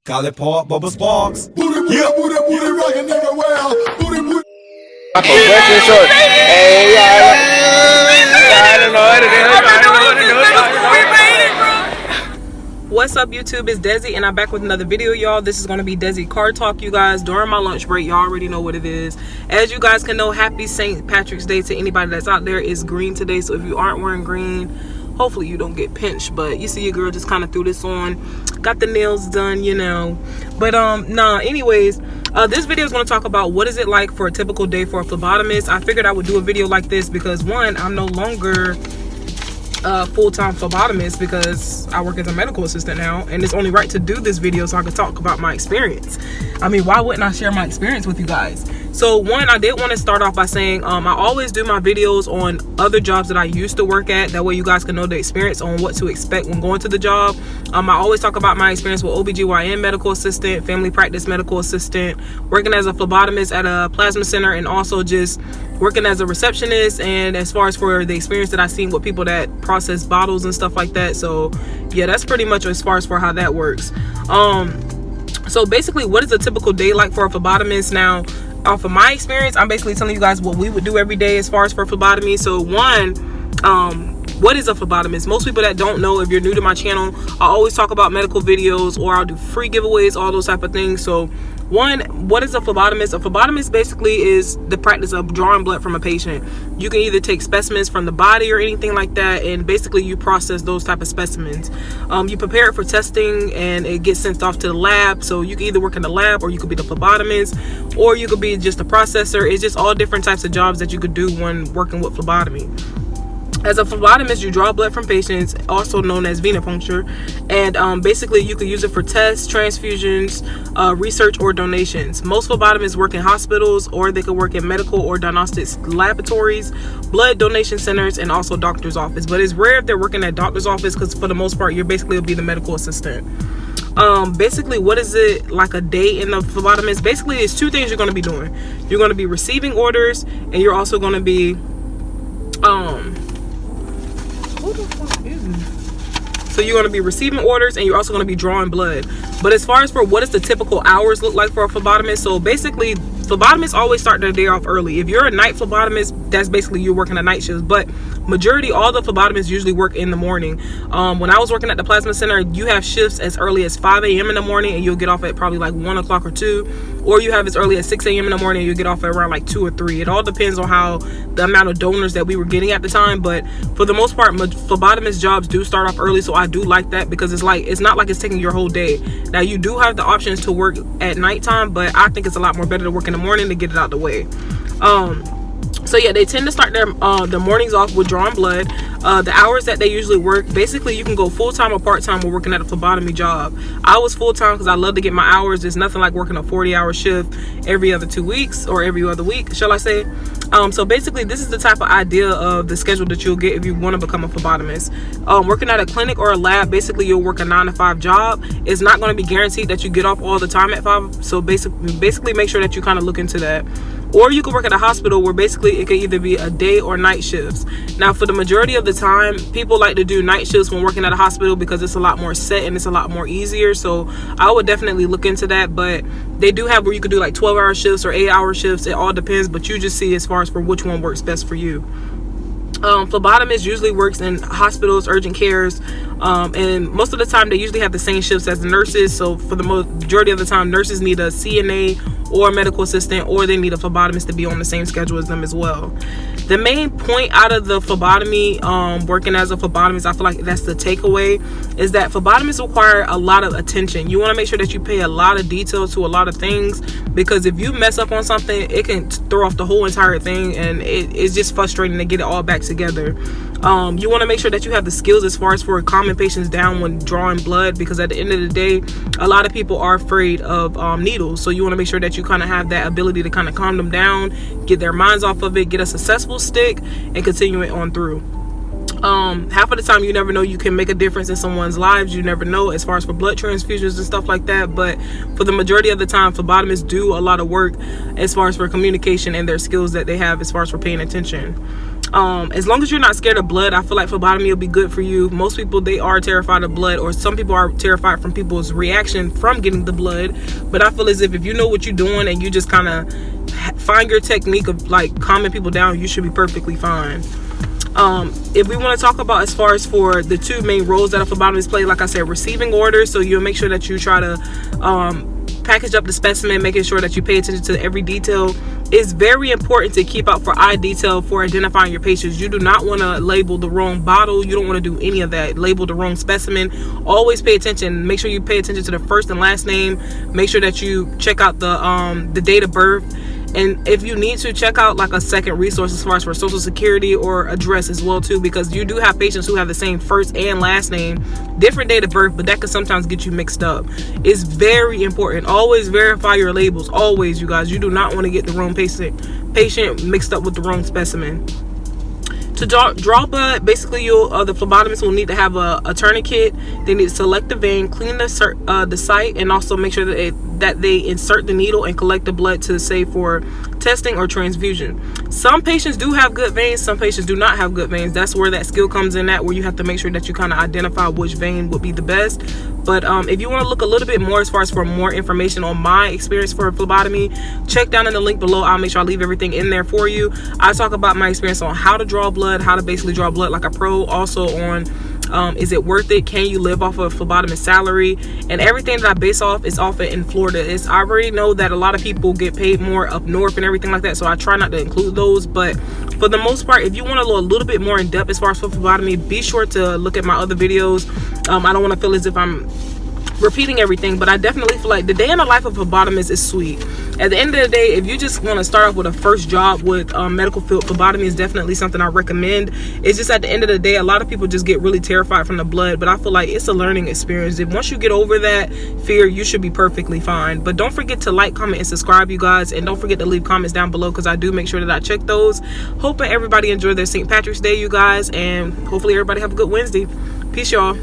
Call it Pop Bubba Sparks. Booty, booty, booty, booty, rockin' everywhere. Booty, booty. Hey, I don't know what to do. What's up, YouTube? It's Desi, and I'm back with another video, y'all. This is going to be Desi Car Talk, you guys. During my lunch break, y'all already know what it is. As you guys can know, happy St. Patrick's Day to anybody that's out there. It's green today, so if you aren't wearing green, hopefully you don't get pinched. But you see your girl just kind of threw this on, got the nails done, you know. But anyways, this video is going to talk about what is it like for a typical day for a phlebotomist. I figured I would do a video like this because, one, I'm no longer full-time phlebotomist because I work as a medical assistant now, and it's only right to do this video so I can talk about my experience. I mean, why wouldn't I share my experience with you guys? So one, I did want to start off by saying I always do my videos on other jobs that I used to work at. That way you guys can know the experience on what to expect when going to the job. I always talk about my experience with OBGYN medical assistant, family practice medical assistant, working as a phlebotomist at a plasma center, and also just working as a receptionist, and as far as for the experience that I've seen with people that process bottles and stuff like that. So yeah, that's pretty much as far as for how that works. So basically, what is a typical day like for a phlebotomist? Now, off of my experience, I'm basically telling you guys what we would do every day as far as for phlebotomy. So one, what is a phlebotomist? Most people that don't know, if you're new to my channel, I always talk about medical videos, or I'll do free giveaways, all those type of things. So one, what is a phlebotomist? A phlebotomist basically is the practice of drawing blood from a patient. You can either take specimens from the body or anything like that, and basically you process those type of specimens. You prepare it for testing, and it gets sent off to the lab. So you can either work in the lab, or you could be the phlebotomist, or you could be just a processor. It's just all different types of jobs that you could do when working with phlebotomy. As a phlebotomist, you draw blood from patients, also known as venipuncture, and basically you can use it for tests, transfusions, research, or donations. Most phlebotomists work in hospitals, or they can work in medical or diagnostics laboratories, blood donation centers, and also doctor's office. But it's rare if they're working at doctor's office, because for the most part, you're basically will be the medical assistant. Basically, what is it like a day in the phlebotomist? Basically, it's two things you're going to be doing. You're going to be receiving orders, and you're also going to be so you're going to be receiving orders, and you're also going to be drawing blood. But as far as for what does the typical hours look like for a phlebotomist, so basically phlebotomists always start their day off early. If you're a night phlebotomist, that's basically you're working a night shift. But majority, all the phlebotomists usually work in the morning. When I was working at the plasma center, you have shifts as early as 5 a.m. in the morning, and you'll get off at probably like 1 o'clock or 2, or you have as early as 6 a.m. in the morning, and you'll get off at around like 2 or 3. It all depends on how the amount of donors that we were getting at the time. But for the most part, phlebotomist jobs do start off early, so I do like that, because it's not like it's taking your whole day. Now, you do have the options to work at nighttime, but I think it's a lot more better to work in the morning to get it out the way. So yeah, they tend to start their mornings off with drawing blood. The hours that they usually work, basically you can go full-time or part-time when working at a phlebotomy job. I was full-time because I love to get my hours. There's nothing like working a 40-hour shift every other 2 weeks, or every other week, shall I say. So basically, this is the type of idea of the schedule that you'll get if you want to become a phlebotomist. Working at a clinic or a lab, basically you'll work a 9-to-5 job. It's not going to be guaranteed that you get off all the time at 5. So basically make sure that you kind of look into that. Or you can work at a hospital, where basically it could either be a day or night shifts. Now, for the majority of the time, people like to do night shifts when working at a hospital because it's a lot more set and it's a lot more easier. So I would definitely look into that. But they do have where you could do like 12-hour shifts or 8-hour shifts. It all depends, but you just see as far as for which one works best for you. Phlebotomist usually works in hospitals, urgent cares, and most of the time they usually have the same shifts as the nurses. So for the majority of the time, nurses need a CNA or a medical assistant, or they need a phlebotomist to be on the same schedule as them as well. The main point out of the phlebotomy, working as a phlebotomist, I feel like that's the takeaway, is that phlebotomists require a lot of attention. You want to make sure that you pay a lot of detail to a lot of things, because if you mess up on something, it can throw off the whole entire thing, and it's just frustrating to get it all back together. You want to make sure that you have the skills as far as for calming patients down when drawing blood, because at the end of the day, a lot of people are afraid of needles. So you want to make sure that you kind of have that ability to kind of calm them down, get their minds off of it, get a successful stick, and continue it on through. Half of the time, you never know, you can make a difference in someone's lives. You never know as far as for blood transfusions and stuff like that. But for the majority of the time, phlebotomists do a lot of work as far as for communication and their skills that they have as far as for paying attention. As long as you're not scared of blood, I feel like phlebotomy will be good for you. Most people, they are terrified of blood, or some people are terrified from people's reaction from getting the blood. But I feel as if you know what you're doing and you just kind of find your technique of like calming people down, you should be perfectly fine. If we want to talk about as far as for the two main roles that a phlebotomist play, like I said, receiving orders, so you'll make sure that you try to package up the specimen, making sure that you pay attention to every detail. It's very important to keep out for eye detail for identifying your patients. You do not want to label the wrong bottle. You don't want to do any of that. Label the wrong specimen. Always pay attention. Make sure you pay attention to the first and last name. Make sure that you check out the date of birth. And if you need to, check out like a second resource as far as for social security or address as well too, because you do have patients who have the same first and last name, different date of birth, but that could sometimes get you mixed up. It's very important. Always verify your labels. Always, you guys. You do not want to get the wrong patient mixed up with the wrong specimen. To draw blood, basically the phlebotomist will need to have a tourniquet. They need to select the vein, clean the site, and also make sure that they insert the needle and collect the blood to save for testing or transfusion. Some patients do have good veins, some patients do not have good veins. That's where that skill comes in, where you have to make sure that you kind of identify which vein would be the best. But if you want to look a little bit more as far as for more information on my experience for phlebotomy, check down in the link below. I'll make sure I leave everything in there for you. I talk about my experience on how to draw blood, how to basically draw blood like a pro, also on is it worth it, can you live off of phlebotomist salary, and everything that I base off is off it in Florida. I already know that a lot of people get paid more up north and everything like that, so I try not to include those. But for the most part, if you want to look a little bit more in depth as far as for phlebotomy, be sure to look at my other videos. I don't want to feel as if I'm repeating everything, but I definitely feel like the day in the life of a phlebotomist is sweet. At the end of the day, if you just want to start off with a first job with medical field, phlebotomy is definitely something I recommend. It's just at the end of the day, a lot of people just get really terrified from the blood, but I feel like it's a learning experience. If once you get over that fear, you should be perfectly fine. But don't forget to like, comment, and subscribe, you guys, and don't forget to leave comments down below, because I do make sure that I check those. Hoping everybody enjoyed their St. Patrick's Day, you guys, and hopefully everybody have a good Wednesday. Peace, y'all.